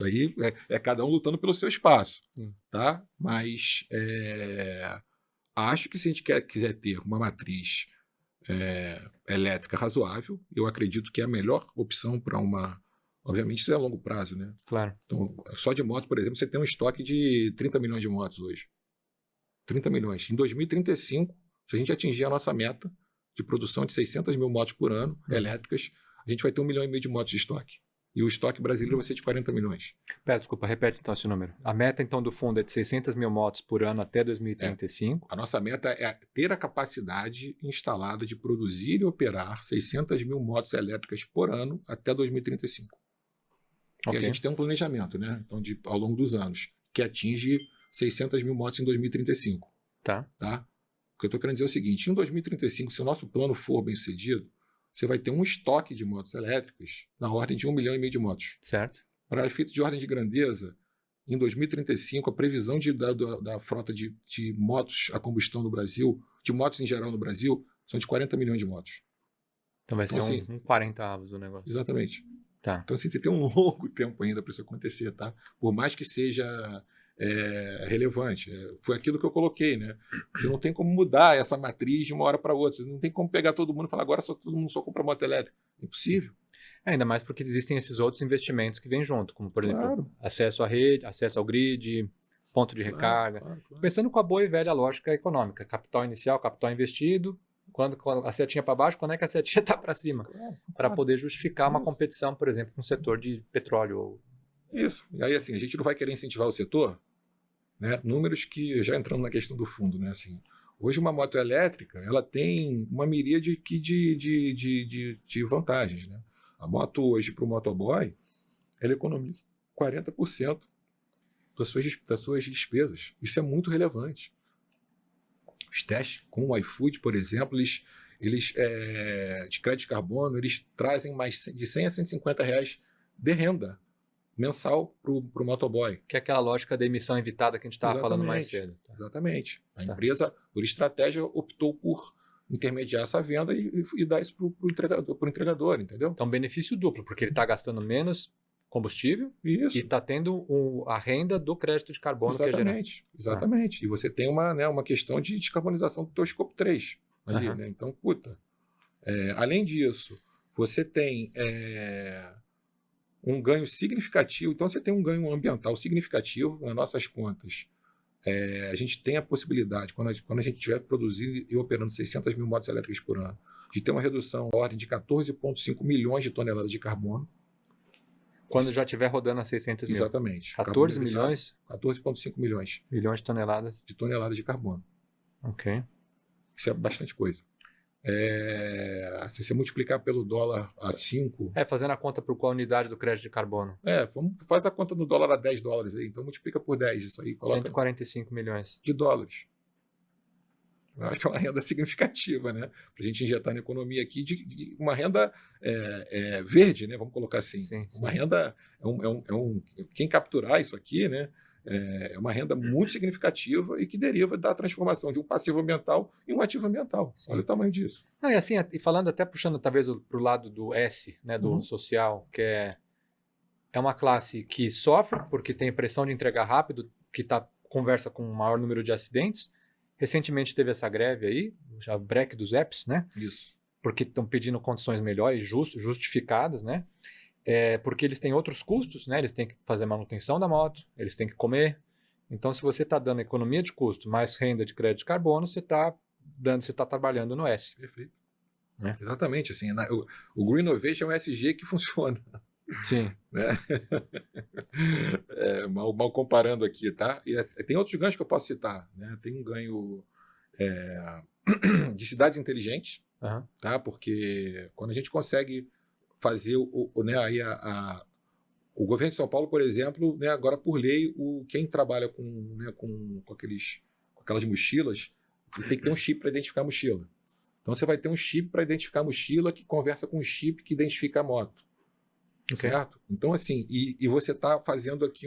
Aí é cada um lutando pelo seu espaço, Sim. tá? Mas acho que se a gente quiser ter uma matriz elétrica razoável, eu acredito que é a melhor opção para uma... Obviamente isso é a longo prazo, né? Claro. Então, só de moto, por exemplo, você tem um estoque de 30 milhões de motos hoje. 30 milhões. Em 2035, se a gente atingir a nossa meta de produção de 600 mil motos por ano, elétricas, a gente vai ter 1,5 milhão de motos de estoque. E o estoque brasileiro vai ser de 40 milhões. Pera, desculpa, repete então esse número. A meta então do fundo é de 600 mil motos por ano até 2035. A nossa meta é ter a capacidade instalada de produzir e operar 600 mil motos elétricas por ano até 2035. Ok. E a gente tem um planejamento, né? Então, ao longo dos anos, que atinge 600 mil motos em 2035. Tá. Tá? O que eu estou querendo dizer é o seguinte: em 2035, se o nosso plano for bem sucedido, você vai ter um estoque de motos elétricas na ordem de 1,5 milhão de motos. Certo. Para efeito de ordem de grandeza, em 2035, a previsão da frota de motos a combustão no Brasil, de motos em geral no Brasil, são de 40 milhões de motos. Então vai ser assim, um 40avos do negócio. Exatamente. Tá. Então, assim, você tem um longo tempo ainda para isso acontecer, tá? Por mais que seja relevante. Foi aquilo que eu coloquei, né? Você não tem como mudar essa matriz de uma hora para outra. Você não tem como pegar todo mundo e falar agora todo mundo só compra moto elétrica. É impossível. Ainda mais porque existem esses outros investimentos que vêm junto, como, por exemplo, acesso à rede, acesso ao grid, ponto de recarga. Claro. Pensando com a boa e velha lógica econômica. Capital inicial, capital investido. Quando a setinha para baixo, quando é que a setinha está para cima? Para poder justificar uma competição, por exemplo, com o setor de petróleo. Isso. E aí, assim, a gente não vai querer incentivar o setor, né? Números que, já entrando na questão do fundo, né? Assim, hoje uma moto elétrica, ela tem uma miríade de vantagens, né? A moto hoje, para o motoboy, ela economiza 40% das suas despesas. Isso é muito relevante. Os testes com o iFood, por exemplo, eles de crédito de carbono, eles trazem mais de 100 a 150 reais de renda mensal para o motoboy. Que é aquela lógica da emissão evitada que a gente estava falando mais cedo. Tá? Exatamente. A empresa, por estratégia, optou por intermediar essa venda e dar isso para o entregador, entendeu? Então, benefício duplo, porque ele está gastando menos combustível e está tendo a renda do crédito de carbono que é gerado. Exatamente. E você tem uma questão de descarbonização do teu escopo 3 ali, né? Então, além disso, você tem um ganho significativo. Então, você tem um ganho ambiental significativo nas nossas contas. A gente tem a possibilidade, quando a gente estiver produzindo e operando 600 mil motos elétricas por ano, de ter uma redução da ordem de 14,5 milhões de toneladas de carbono. Quando já estiver rodando a 600 mil. Exatamente. 14 milhões? 14,5 milhões. Milhões de toneladas. De toneladas de carbono. Ok. Isso é bastante coisa. Se você multiplicar pelo dólar a 5... fazendo a conta por qual unidade do crédito de carbono? Faz a conta no dólar a 10 dólares aí. Então multiplica por 10 isso aí. 145 milhões. De dólares. Eu acho que é uma renda significativa, né? Para a gente injetar na economia aqui, de uma renda verde, né? Vamos colocar assim. Sim. Uma renda... quem capturar isso aqui, né? É uma renda muito significativa e que deriva da transformação de um passivo ambiental em um ativo ambiental. Sim. Olha o tamanho disso. E assim, e falando até puxando talvez para o lado do S, né, do social, que é uma classe que sofre porque tem pressão de entregar rápido, que conversa com um maior número de acidentes. Recentemente teve essa greve aí, já o break dos apps, né? Isso. Porque estão pedindo condições melhores, justificadas, né? Porque eles têm outros custos, né? Eles têm que fazer manutenção da moto, eles têm que comer. Então, se você está dando economia de custo mais renda de crédito de carbono, você está trabalhando no S. Perfeito. Né? Exatamente. Assim, o Green Innovation é um SG que funciona. Sim. Né? Mal comparando aqui, tá? E tem outros ganhos que eu posso citar. Né? Tem um ganho de cidades inteligentes, tá? Porque quando a gente consegue fazer o governo de São Paulo, por exemplo, né, agora por lei, quem trabalha com aquelas mochilas tem que ter um chip para identificar a mochila. Então você vai ter um chip para identificar a mochila que conversa com um chip que identifica a moto. Okay. Certo? Então, assim, e você está fazendo aqui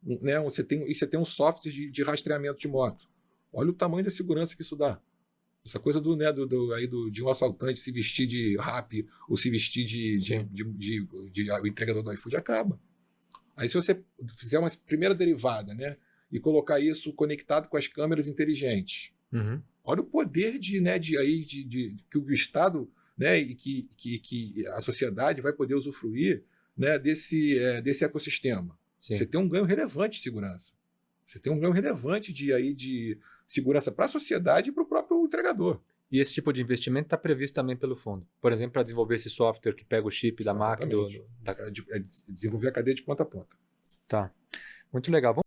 você tem um software de rastreamento de moto. Olha o tamanho da segurança que isso dá. Essa coisa de um assaltante se vestir de rap ou se vestir de entregador do iFood acaba. Aí se você fizer uma primeira derivada, né, e colocar isso conectado com as câmeras inteligentes, olha o poder que o Estado, né, e que a sociedade vai poder usufruir, né, desse ecossistema. Sim. Você tem um ganho relevante de segurança. Você tem um ganho relevante de segurança para a sociedade e para o próprio entregador. E esse tipo de investimento está previsto também pelo fundo. Por exemplo, para desenvolver esse software que pega o chip da máquina. Desenvolver a cadeia de ponta a ponta. Tá. Muito legal.